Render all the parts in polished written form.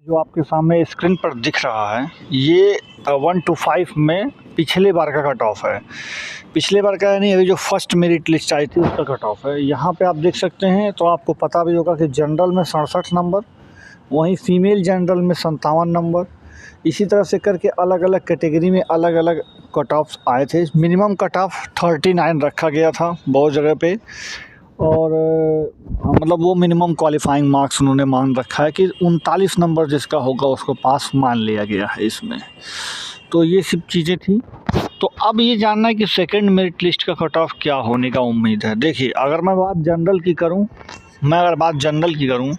जो आपके सामने स्क्रीन पर दिख रहा है ये 1 to 5 में पिछले बार का कट ऑफ है। पिछले बार का यानी अभी जो फर्स्ट मेरिट लिस्ट आई थी उसका कट ऑफ है। यहाँ पे आप देख सकते हैं तो आपको पता भी होगा कि जनरल में 67 नंबर, वहीं फीमेल जनरल में 57 नंबर, इसी तरह से करके अलग अलग कैटेगरी में अलग अलग कट ऑफ्स आए थे। मिनिमम कट ऑफ 39 रखा गया था बहुत जगह पे, और मतलब वो मिनिमम क्वालिफाइंग मार्क्स उन्होंने मान रखा है कि 39 नंबर जिसका होगा उसको पास मान लिया गया है इसमें। तो ये सब चीज़ें थी। तो अब ये जानना है कि सेकंड मेरिट लिस्ट का कट ऑफ क्या होने का उम्मीद है। देखिए, अगर मैं बात जनरल की करूं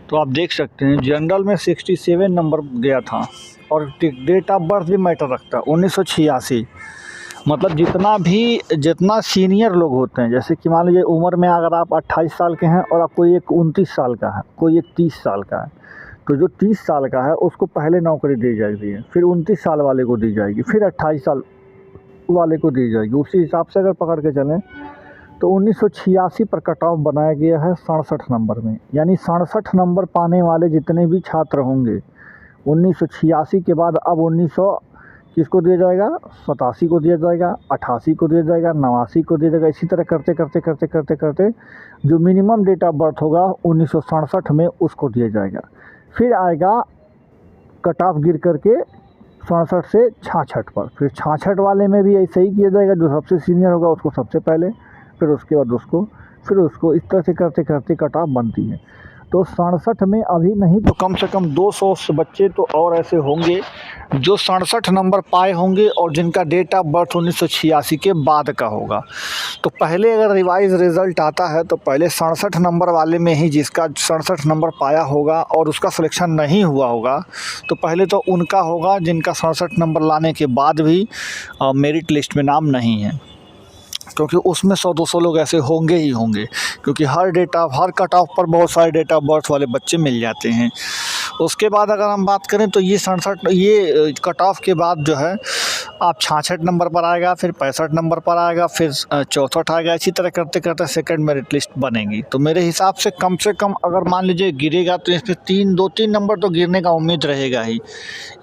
तो आप देख सकते हैं जनरल में 67 नंबर गया था, और डेट ऑफ बर्थ भी मैटर रखता है 1986। मतलब जितना सीनियर लोग होते हैं, जैसे कि मान लीजिए उम्र में अगर आप 28 साल के हैं और आप कोई एक 29 साल का है, कोई एक 30 साल का है, तो जो 30 साल का है उसको पहले नौकरी दी जाएगी, फिर 29 साल वाले को दी जाएगी, फिर 28 साल वाले को दी जाएगी। उसी हिसाब से अगर पकड़ के चलें तो 1986 पर कट ऑफ बनाया गया है 67 नंबर में। यानी 67 नंबर पाने वाले जितने भी छात्र होंगे 1986 के बाद अब 1900 किसको दिया जाएगा, 87 को दिया जाएगा, 88 को दिया जाएगा, 89 को दिया जाएगा। इसी तरह करते करते करते करते करते जो मिनिमम डेट ऑफ बर्थ होगा 1967 में उसको दिया जाएगा। फिर आएगा कट ऑफ गिर करके 67 से 66 पर, फिर 66 वाले में भी ऐसे ही किया जाएगा। जो सबसे सीनियर होगा उसको सबसे पहले, फिर उसके बाद उसको इस तरह से करते करते कट ऑफ बनती है। तो 67 में अभी नहीं तो कम से कम 200 से बच्चे तो और ऐसे होंगे जो 67 नंबर पाए होंगे और जिनका डेट ऑफ बर्थ 1986 के बाद का होगा। तो पहले अगर रिवाइज रिज़ल्ट आता है तो पहले 67 नंबर वाले में ही जिसका 67 नंबर पाया होगा और उसका सिलेक्शन नहीं हुआ होगा, तो पहले तो उनका होगा जिनका 67 नंबर लाने के बाद भी मेरिट लिस्ट में नाम नहीं है, क्योंकि उसमें 100-200 लोग ऐसे होंगे ही होंगे, क्योंकि हर कट ऑफ पर बहुत सारे डेट ऑफ बर्थ वाले बच्चे मिल जाते हैं। उसके बाद अगर हम बात करें तो ये कट ऑफ के बाद जो है आप 66 नंबर पर आएगा, फिर 65 नंबर पर आएगा, फिर 64 आएगा। इसी तरह करते करते सेकंड मेरिट लिस्ट बनेगी। तो मेरे हिसाब से कम अगर मान लीजिए गिरेगा तो इसमें 2-3 नंबर तो गिरने का उम्मीद रहेगा ही।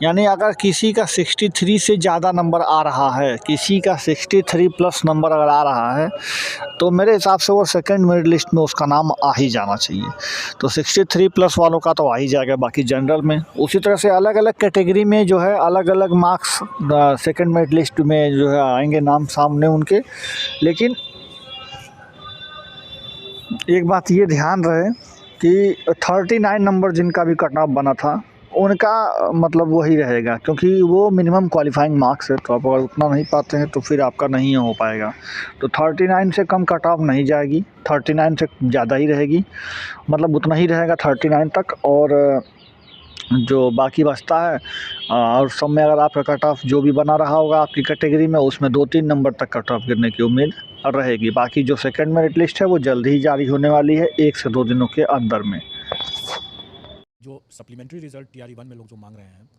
यानी अगर किसी का 63 से ज़्यादा नंबर आ रहा है, किसी का 63 प्लस नंबर अगर आ रहा है, तो मेरे हिसाब से वो सेकंड मेरिट लिस्ट में उसका नाम आ ही जाना चाहिए। तो 63 प्लस वालों का तो आ ही जाएगा, बाकी जनरल में। उसी तरह से अलग अलग कैटेगरी में जो है अलग अलग मार्क्स सेकंड मेरिट लिस्ट में जो है आएंगे नाम सामने उनके। लेकिन एक बात ये ध्यान रहे कि 39 नंबर जिनका भी कट ऑफ बना था उनका मतलब वही रहेगा, क्योंकि वो मिनिमम क्वालिफाइंग मार्क्स है। तो आप अगर उतना नहीं पाते हैं तो फिर आपका नहीं हो पाएगा। तो 39 से कम कट ऑफ नहीं जाएगी, 39 से ज़्यादा ही रहेगी, मतलब उतना ही रहेगा 39 तक। और जो बाकी बचता है और सब में अगर आपका कट ऑफ जो भी बना रहा होगा आपकी कैटेगरी में, उसमें 2-3 नंबर तक कट ऑफ गिरने की उम्मीद रहेगी। बाकी जो सेकंड मेरिट लिस्ट है वो जल्द ही जारी होने वाली है, 1 से 2 दिनों के अंदर में। जो सप्लीमेंट्री रिजल्ट TRE 1 में लोग जो मांग रहे हैं,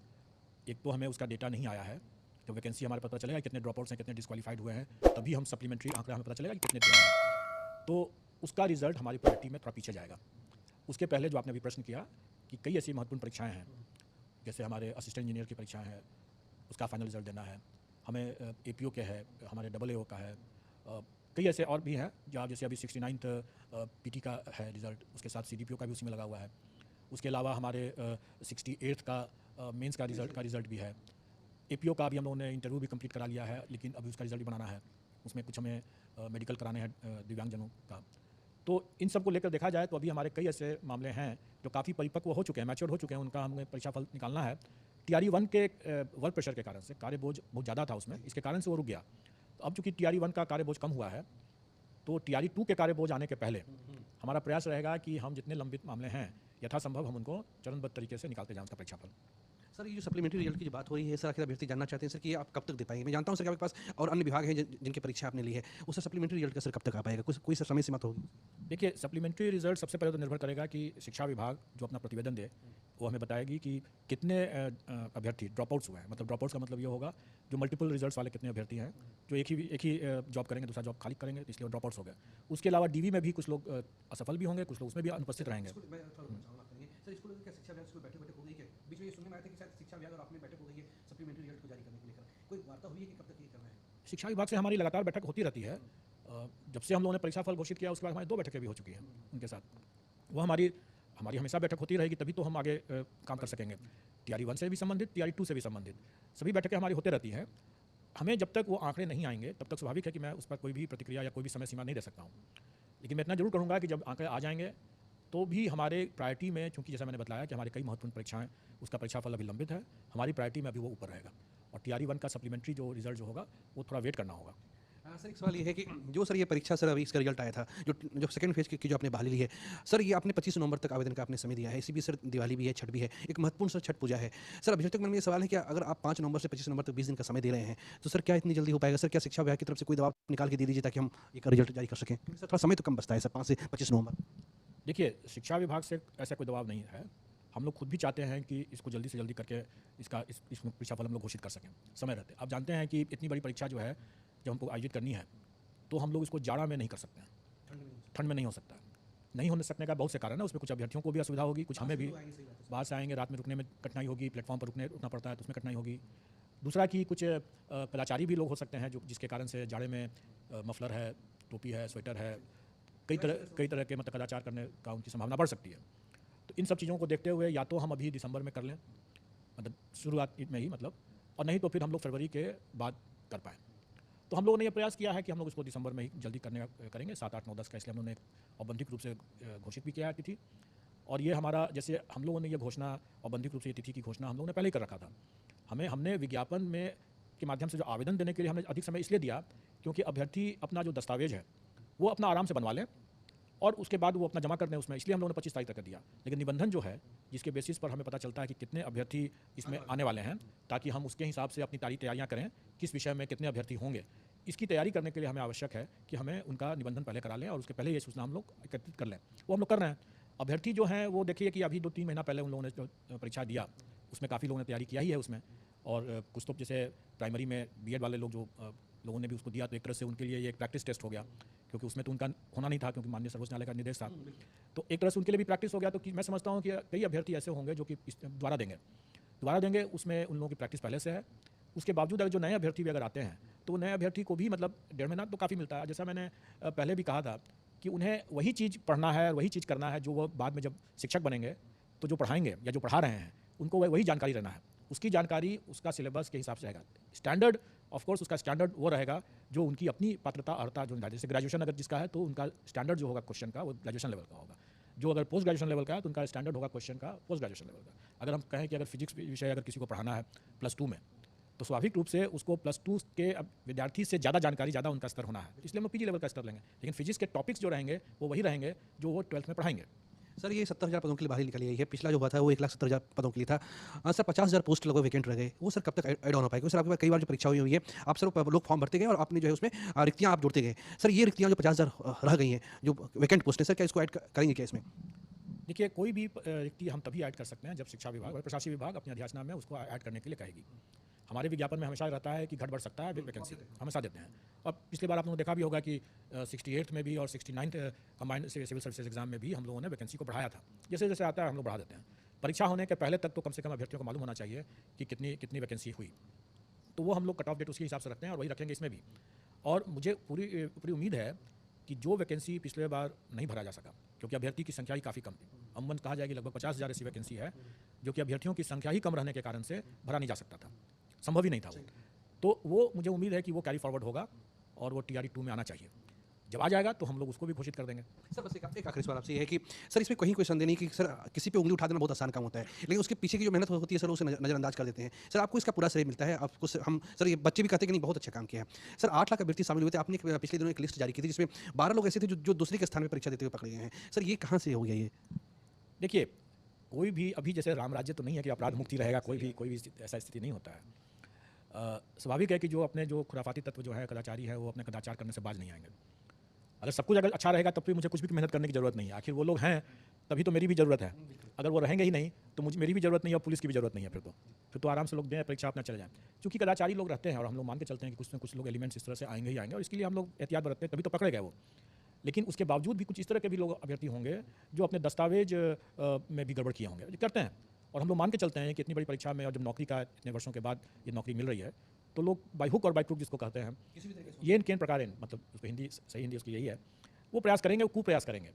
एक तो हमें उसका डेटा नहीं आया है। तो वैकेंसी हमारे पता चलेगा कितने ड्रॉपआउट्स हैं, कितने डिस्क्वालीफाइड हुए हैं, तभी हम सप्लीमेंट्री आंकड़ा हमें पता चलेगा कि कितने दिए हैं। तो उसका रिजल्ट हमारी प्रायोरिटी में थोड़ा पीछे जाएगा। उसके पहले जो आपने अभी प्रश्न किया कि कई ऐसी महत्वपूर्ण परीक्षाएँ हैं, जैसे हमारे असिस्टेंट इंजीनियर की परीक्षाएँ हैं, उसका फाइनल रिजल्ट देना है हमें, APO के है, हमारे AAO का है, कई ऐसे और भी हैं जैसे अभी 69th PT का है रिज़ल्ट, उसके साथ CDPO का भी उसी में लगा हुआ है। उसके अलावा हमारे 68th का मेंस का रिज़ल्ट भी है। APO का भी हम लोगों ने इंटरव्यू भी कंप्लीट करा लिया है, लेकिन अभी उसका रिज़ल्ट भी बनाना है। उसमें कुछ हमें मेडिकल कराने हैं दिव्यांगजनों का। तो इन सब को लेकर देखा जाए तो अभी हमारे कई ऐसे मामले हैं जो काफ़ी परिपक्व हो चुके हैं, मैच्योर हो चुके हैं, उनका हमें परीक्षा फल निकालना है। TRE 1 के वर्क प्रेशर के कारण से कार्य बोझ बहुत ज़्यादा था उसमें, इसके कारण से वो रुक गया। तो अब चूँकि TRE 1 का कार्य बोझ कम हुआ है, तो TRE 2 के कार्य बोझ आने के पहले हमारा प्रयास रहेगा कि हम जितने लंबित मामले हैं यथासंभव हम उनको चरणबद्ध तरीके से निकालते जाएं उसका परीक्षाफल। सर, ये जो सप्लीमेंट्री रिजल्ट की जो बात हो रही है सर, आखिर अभ्यर्थी जानना चाहते हैं सर कि ये आप कब तक दे पाएंगे। मैं जानता हूं सर कि आपके पास और अन्य विभाग हैं जिनकी परीक्षा आपने ली है, उससे सप्लीमेंट्री रिजल्ट का सर कब तक आ पाएगा, कोई सर समय सीमा तो होगी। देखिए, सप्लीमेंट्री रिजल्ट सबसे पहले तो निर्भर करेगा कि शिक्षा विभाग जो अपना प्रतिवेदन दे वो हमें बताएगी कि कितने अभ्यर्थी ड्रॉपआउट्स हुए हैं। मतलब ड्रॉपआउट्स का मतलब ये होगा जो मल्टीपल रिजल्ट्स वाले कितने अभ्यर्थी हैं जो एक ही जॉब करेंगे, दूसरा जॉब खाली करेंगे, तो इसलिए ड्रॉपआउट्स हो गए। उसके अलावा DV में भी कुछ लोग असफल भी होंगे, कुछ लोग उसमें भी अनुपस्थित रहेंगे। सर, इसको लेकर क्या शिक्षा बैठक होगी क्या? में ये सुनने में आया था कि शायद शिक्षा विभाग और आपने बैठक हो गई है सप्लीमेंट्री रिजल्ट को जारी करने को लेकर, कोई वार्ता हुई है कि कब तक ये करना है? शिक्षा विभाग से हमारी लगातार बैठक होती रहती है। जब से हम लोगों ने परीक्षाफल घोषित किया उसके बाद हमारी 2 बैठकें भी हो चुकी हैं उनके साथ। वो हमारी हमारी हमेशा बैठक होती रहेगी, तभी तो हम आगे काम कर सकेंगे। TRE 1 से भी संबंधित, TRE 2 से भी संबंधित सभी बैठकें हमारी होती रहती हैं। हमें जब तक वो आंकड़े नहीं आएंगे तब तक स्वाभाविक है कि मैं उस पर कोई भी प्रतिक्रिया या कोई भी समय सीमा नहीं दे सकता हूँ। लेकिन मैं इतना जरूर करूँगा कि जब आंकड़े आ जाएंगे तो भी हमारे प्रायोरिटी में, चूँकि जैसा मैंने बताया कि हमारे कई महत्वपूर्ण परीक्षाएं उसका परीक्षाफल अभी लंबित है, हमारी प्रायोरिटी में अभी वो ऊपर रहेगा। और TRE 1 का सप्लीमेंट्री जो रिजल्ट जो होगा वो थोड़ा वेट करना होगा। सर एक सवाल ये है कि जो सर ये परीक्षा सर अभी इसका रिजल्ट आया था, जो सेकंड फेज की जो आपने बहाली ली है सर, ये आपने 25 नवंबर तक आवेदन का आपने समय दिया है। इसी भी सर दिवाली भी है, छठ भी है, एक महत्वपूर्ण सर छठ पूजा है। सर अभी तक मन में ये सवाल है कि अगर आप 5 नवंबर से 25 नवंबर तक 20 दिन का समय दे रहे हैं तो सर क्या इतनी जल्दी हो पाएगा? सर क्या शिक्षा विभाग की तरफ से कोई दबाव निकाल के दे दीजिए ताकि हम एक रिजल्ट जारी कर सकें? क्योंकि सर थोड़ा समय तो कम बचता है सर, 5 से 25 नवंबर। देखिए, शिक्षा विभाग से ऐसा कोई दबाव नहीं है। हम लोग खुद भी चाहते हैं कि इसको जल्दी से जल्दी करके इस परीक्षाफल हम लोग घोषित कर सकें समय रहते। आप जानते हैं कि इतनी बड़ी परीक्षा जो है जब हमको आयोजित करनी है तो हम लोग इसको जाड़ा में नहीं कर सकते हैं, ठंड में नहीं हो सकता। नहीं होने सकने का बहुत से कारण है। उसमें कुछ अभ्यर्थियों को भी असुविधा होगी, कुछ हमें भी, बाहर से आएंगे, रात में रुकने में कठिनाई होगी, प्लेटफॉर्म पर रुकना पड़ता है तो उसमें कठिनाई होगी। दूसरा कि कुछ कदाचारी भी लोग हो सकते हैं जो जिसके कारण से जाड़े में मफलर है, टोपी है, स्वेटर है, कई तरह के मतलब कदाचार करने का उनकी संभावना बढ़ सकती है। तो इन सब चीज़ों को देखते हुए या तो हम अभी दिसंबर में कर लें, मतलब शुरुआत में ही मतलब, और नहीं तो फिर हम लोग फरवरी के बाद कर पाएँ। तो हम लोगों ने ये प्रयास किया है कि हम लोग इसको दिसंबर में ही जल्दी करेंगे। 7, 8, 9, 10 का इसलिए हम लोगों ने औपबंधिक रूप से घोषित भी किया है तिथि। और ये हमारा, जैसे हम लोगों ने ये घोषणा औपबंधिक रूप से ये तिथि की घोषणा हम लोगों ने पहले ही कर रखा था। हमने विज्ञापन में के माध्यम से जो आवेदन देने के लिए हमने अधिक समय इसलिए दिया क्योंकि अभ्यर्थी अपना जो दस्तावेज है वो अपना आराम से बनवा लें और उसके बाद वो अपना जमा कर दें उसमें, इसलिए हम लोगों ने 25 तारीख तक दिया। लेकिन निबंधन जो है जिसके बेसिस पर हमें पता चलता है कि कितने अभ्यर्थी इसमें आने वाले हैं, ताकि हम उसके हिसाब से अपनी तैयारियां करें, किस विषय में कितने अभ्यर्थी होंगे, इसकी तैयारी करने के लिए हमें आवश्यक है कि हमें उनका निबंधन पहले करा लें और उसके पहले ये सूचना हम लोग एकत्रित कर लें। वो हम लोग कर रहे हैं। अभ्यर्थी जो हैं वो देखिए कि अभी 2-3 महीना पहले उन लोगों ने जो परीक्षा दिया उसमें काफ़ी लोगों ने तैयारी किया ही है उसमें। और कुछ तो जैसे प्राइमरी में B.Ed वाले लोग जो लोगों ने भी उसको दिया तो एक तरह से उनके लिए ये एक प्रैक्टिस टेस्ट हो गया, क्योंकि उसमें तो उनका होना नहीं था क्योंकि माननीय सर्वोच्च न्यायालय का निर्देश था। तो एक तरह से उनके लिए भी प्रैक्टिस हो गया। तो मैं समझता हूँ कि कई अभ्यर्थी ऐसे होंगे जो कि दोबारा देंगे, उसमें उन लोगों की प्रैक्टिस पहले से है। उसके बावजूद अगर जो नए अभ्यर्थी भी अगर आते हैं तो नए अभ्यर्थी को भी मतलब 1.5 महीना तो काफ़ी मिलता है। जैसा मैंने पहले भी कहा था कि उन्हें वही चीज़ पढ़ना है, वही चीज़ करना है जो वो बाद में जब शिक्षक बनेंगे तो जो पढ़ाएंगे या जो पढ़ा रहे हैं उनको वही जानकारी रहना है। उसकी जानकारी उसका सिलेबस के हिसाब से रहेगा। स्टैंडर्ड ऑफ कोर्स उसका स्टैंडर्ड वो रहेगा जो उनकी अपनी पात्रता अर्हता जो, जैसे ग्रेजुएशन अगर जिसका है तो उनका स्टैंडर्ड जो होगा क्वेश्चन का वो ग्रेजुएशन लेवल का होगा। जो अगर पोस्ट ग्रेजुएशन लेवल का है तो उनका स्टैंडर्ड होगा क्वेश्चन का पोस्ट ग्रेजुएशन लेवल का। अगर हम कहें कि अगर फिजिक्स विषय अगर किसी को पढ़ाना है +2 में तो स्वाभाविक रूप से उसको +2 के विद्यार्थी से ज़्यादा जानकारी, ज़्यादा उनका स्तर होना है, इसलिए हम PG लेवल का स्तर लेंगे। लेकिन फिजिक्स के टॉपिक्स जो रहेंगे वो वही रहेंगे जो वो 12th में पढ़ाएंगे। सर ये 70,000 पदों के लिए बहाली निकली है। पिछला जो हुआ था वो 1,70,000 पदों के लिए था। सर 50,000 पोस्ट लगभग वैकेंट रह गए, वो सर कब तक ऐड ऑन हो पाएगा? सर आपके पास कई बार जो परीक्षा हुई है, आप सर लोग फॉर्म भरते गए और आपने जो है उसमें रिक्तियाँ आप जोड़ते गए। सर ये रिक्तियाँ जो 50,000 रह गई हैं, जो वैकेंट पोस्ट है, सर क्या इसको ऐड करेंगे क्या इसमें? देखिए, कोई भी रिक्ति हम तभी ऐड कर सकते हैं जब शिक्षा विभाग और प्रशासनिक विभाग अपने अध्याचनामा में उसको ऐड करने के लिए कहेगी। हमारे विज्ञापन में हमेशा रहता है कि घट बढ़ सकता है, वैकेंसी हमेशा देते हैं। और पिछली बार आप लोगों ने देखा भी होगा कि 68th में भी और 69th combined civil services exam में भी हम लोगों ने वैकेंसी को बढ़ाया था। जैसे जैसे आता है हम लोग बढ़ा देते हैं। परीक्षा होने के पहले तक तो कम से कम अभ्यर्थियों को मालूम होना चाहिए कि कितनी वैकेंसी हुई, तो वो हम लोग कट ऑफ डेट उसके हिसाब से रखते हैं और वही रखेंगे इसमें भी। और मुझे पूरी उम्मीद है कि जो वैकेंसी पिछले बार नहीं भरा जा सका क्योंकि अभ्यर्थी की संख्या ही काफ़ी कम थी, अमूमन कहा जाए कि लगभग 50,000 ऐसी वैकेंसी है जो कि अभ्यर्थियों की संख्या ही कम रहने के कारण से भरा नहीं जा सकता था, संभव ही नहीं था वो। तो वो मुझे उम्मीद है कि वो कैरी फॉरवर्ड होगा और वो TRE 2 में आना चाहिए। जब आ जाएगा तो हम लोग उसको भी घोषित कर देंगे। सर बस एक आखिरी सवाल आपसे ये है कि सर इसमें कहीं कोई संदेह नहीं कि सर किसी पे उंगली उठा देना बहुत आसान काम होता है, लेकिन उसके पीछे की जो मेहनत होती है सर उसे नज़रअंदाज कर देते हैं। सर आपको इसका पूरा श्रेय मिलता है। आपको हम सर ये बच्चे भी कहते हैं कि नहीं बहुत अच्छा काम किया है। सर 8 लाख अभ्यर्थी शामिल हुए थे, आपने पिछले दिनों एक लिस्ट जारी की थी जिसमें 12 लोग ऐसे थे जो दूसरे के स्थान में परीक्षा देते हुए पकड़े गए हैं। सर ये कहाँ से हो गया ये? देखिए, कोई भी अभी जैसे राम राज्य तो नहीं है कि अपराध मुक्ति रहेगा, कोई भी ऐसा स्थिति नहीं होता है। स्वाभाविक है कि जो खुराफाती तत्व जो है, कदाचारी है, वो अपने कदाचार करने से बाज नहीं आएंगे। अगर सब कुछ अगर अच्छा रहेगा तब तो मुझे कुछ भी मेहनत करने की ज़रूरत नहीं है। आखिर वो लोग हैं तभी तो मेरी भी ज़रूरत है। अगर वो रहेंगे ही नहीं तो मेरी भी ज़रूरत नहीं है और पुलिस की भी ज़रूरत नहीं है। फिर तो आराम से लोग दें परीक्षा अपना चले जाएं। क्योंकि कदाचारी लोग रहते हैं और हम लोग मान के चलते हैं कि कुछ न कुछ लोग एलिमेंट्स इस तरह से आएंगे ही आएंगे और इसके लिए हम लोग एहतियात बरतते हैं, तभी तो पकड़े गए वो। लेकिन उसके बावजूद भी कुछ इस तरह के भी लोग अभ्यर्थी होंगे जो अपने दस्तावेज में भी गड़बड़ किए होंगे, करते हैं। और हम लोग मान के चलते हैं कि इतनी बड़ी परीक्षा में और जब नौकरी का इतने वर्षों के बाद ये नौकरी मिल रही है तो लोग बाई हुक और बाई क्रूक जिसको कहते हैं ये केन प्रकार मतलब उसको हिंदी सही हिंदी उसकी यही है, वो प्रयास करेंगे, वो कुप्रयास करेंगे।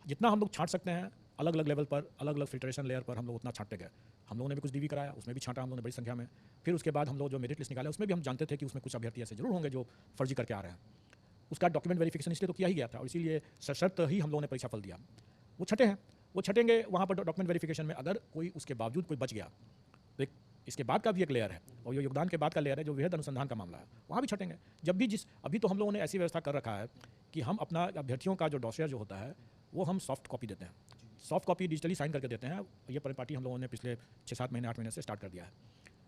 जितना हम लोग छांट सकते हैं अलग अलग लेवल पर, अलग अलग फिल्ट्रेशन लेयर पर हम लोग उतना छांटते गए। हम लोगों ने भी कुछ डीवी कराया, उसमें भी छांटा हम लोगों ने बड़ी संख्या में। फिर उसके बाद हम लोग जो मेरिट लिस्ट निकाले उसमें भी हम जानते थे कि उसमें कुछ अभ्यर्थी ऐसे जरूर होंगे जो फर्जी करके आ रहे हैं। उसका डॉक्यूमेंट वेरिफिकेशन इसलिए तो किया ही गया था और इसीलिए सशर्त ही हम लोगों ने परीक्षा फल दिया। वो छठे हैं, वो छटेंगे वहाँ पर डॉक्यूमेंट वेरिफिकेशन में। अगर कोई उसके बावजूद कोई बच गया तो इसके बाद का भी एक लेयर है और ये योगदान के बाद का लेयर है जो वृहद अनुसंधान का मामला है, वहाँ भी छटेंगे। जब भी अभी तो हम लोगों ने ऐसी व्यवस्था कर रखा है कि हम अपना अभ्यर्थियों का जो डॉसियर जो होता है वो हम सॉफ्ट कॉपी देते हैं, सॉफ्ट कॉपी डिजिटली साइन करके देते हैं। ये परिपाटी हम लोगों ने पिछले 6-7 महीने 8 महीने से स्टार्ट कर दिया है।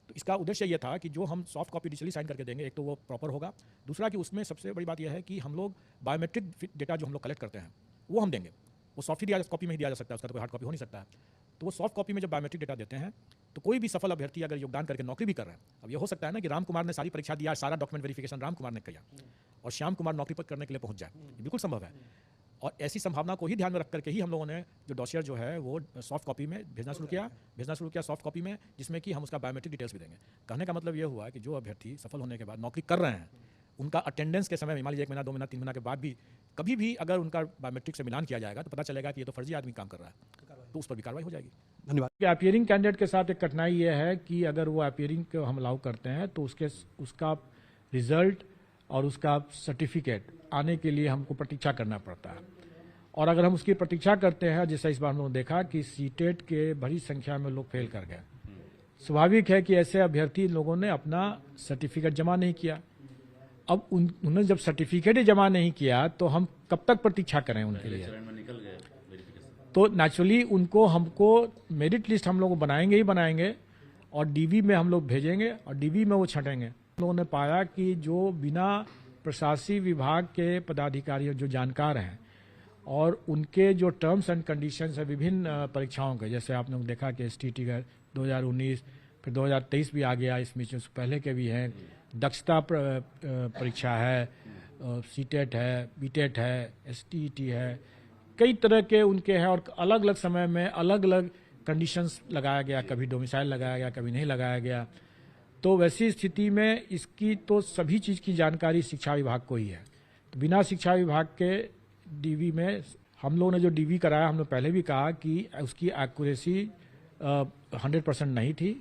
तो इसका उद्देश्य ये था कि जो हम सॉफ्ट कॉपी डिजिटली साइन करके देंगे, एक तो वो प्रॉपर होगा, दूसरा कि उसमें सबसे बड़ी बात यह है कि हम लोग बायोमेट्रिक डेटा जो हम लोग कलेक्ट करते हैं वो हम देंगे। वो सॉफ्ट कॉपी में ही दिया जा सकता है, उसका तो कोई हार्ड कॉपी हो नहीं सकता है। तो वो सॉफ्ट कॉपी में जब बायोमेट्रिक डेटा देते हैं तो कोई भी सफल अभ्यर्थी अगर योगदान करके नौकरी भी कर रहे हैं, अब ये हो सकता है ना कि राम कुमार ने सारी परीक्षा दिया, सारा डॉक्यूमेंट वेरिफिकेशन राम कुमार ने किया और श्याम कुमार नौकरी पर करने के लिए पहुंच जाए, ये बिल्कुल संभव है। और ऐसी संभावना को ही ध्यान में रख करके ही हम लोगों ने जो डॉसियर जो है वो सॉफ्ट कॉपी में भेजना शुरू किया सॉफ्ट कॉपी में, जिसमें कि हम उसका बायोमेट्रिक डिटेल्स भी देंगे। कहने का मतलब ये हुआ कि जो अभ्यर्थी सफल होने के बाद नौकरी कर रहे हैं उनका अटेंडेंस के समय, मान लीजिए 1 महीना 2 महीना 3 महीना के बाद भी कभी भी अगर उनका बायोमेट्रिक से मिलान किया जाएगा तो पता चलेगा कि ये तो फर्जी आदमी काम कर रहा है, तो उस पर भी कार्रवाई हो जाएगी। धन्यवाद। अपीयरिंग कैंडिडेट के साथ एक कठिनाई ये है कि अगर वो अपीयरिंग को हम अलाउ करते हैं तो उसका रिजल्ट और उसका सर्टिफिकेट आने के लिए हमको प्रतीक्षा करना पड़ता है। और अगर हम उसकी प्रतीक्षा करते हैं, जैसा इस बार हम लोगों ने देखा कि सीटेट के बड़ी संख्या में लोग फेल कर गए, स्वाभाविक है कि ऐसे अभ्यर्थी लोगों ने अपना सर्टिफिकेट जमा नहीं किया। अब उन्होंने जब सर्टिफिकेट ही जमा नहीं किया तो हम कब तक प्रतीक्षा करें उनके लिए? तो नेचुरली हमको मेरिट लिस्ट हम लोग बनाएंगे ही बनाएंगे और डीवी में हम लोग भेजेंगे और डीवी में वो छटेंगे। हम लोगों ने पाया कि जो बिना प्रशासनिक विभाग के पदाधिकारी जो जानकार हैं और उनके जो टर्म्स एंड कंडीशंस है विभिन्न परीक्षाओं के, जैसे आप लोग देखा कि STT का 2019, फिर 2023 भी आ गया, इसमें जो पहले के भी हैं, दक्षता परीक्षा है, सीटेट है, बीटेट है, STET है, कई तरह के उनके हैं और अलग अलग समय में अलग अलग कंडीशंस लगाया गया, कभी डोमिसाइल लगाया गया, कभी नहीं लगाया गया। तो वैसी स्थिति में इसकी तो सभी चीज़ की जानकारी शिक्षा विभाग को ही है। तो बिना शिक्षा विभाग के डीवी में हम लोगों ने जो डीवी कराया, हमने पहले भी कहा कि उसकी एक्यूरेसी 100% नहीं थी।